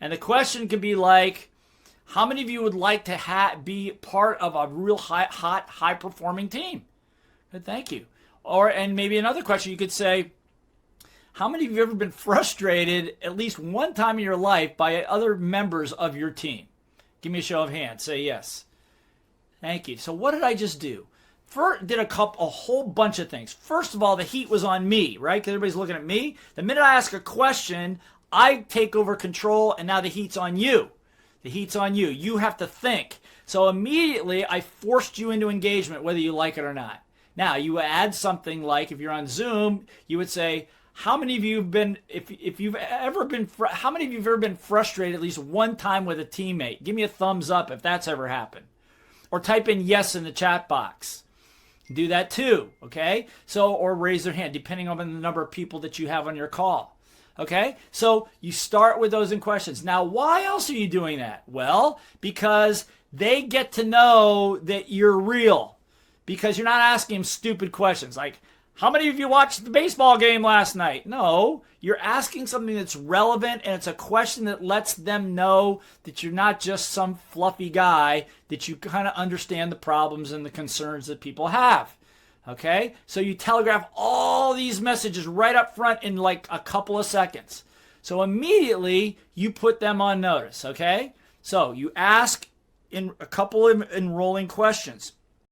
And the question could be like, how many of you would like to be part of a real high performing team? Good, thank you. And maybe another question you could say, how many of you have ever been frustrated at least one time in your life by other members of your team? Give me a show of hands. Say yes. Thank you. So what did I just do? First, did a whole bunch of things. First of all, the heat was on me, right? Because everybody's looking at me. The minute I ask a question, I take over control, and now the heat's on you. The heat's on you. You have to think. So immediately, I forced you into engagement, whether you like it or not. Now, you add something like, if you're on Zoom, you would say, how many of you have been, if you've ever been, how many of you have ever been frustrated at least one time with a teammate? Give me a thumbs up if that's ever happened. Or type in yes in the chat box. Do that too, okay? So, or raise their hand, depending on the number of people that you have on your call. Okay, so you start with those in questions. Now, why else are you doing that? Well, because they get to know that you're real. Because you're not asking them stupid questions like, how many of you watched the baseball game last night? No, you're asking something that's relevant, and it's a question that lets them know that you're not just some fluffy guy, that you kind of understand the problems and the concerns that people have. Okay, so you telegraph all these messages right up front in like a couple of seconds. So immediately you put them on notice. Okay, so you ask in a couple of enrolling questions.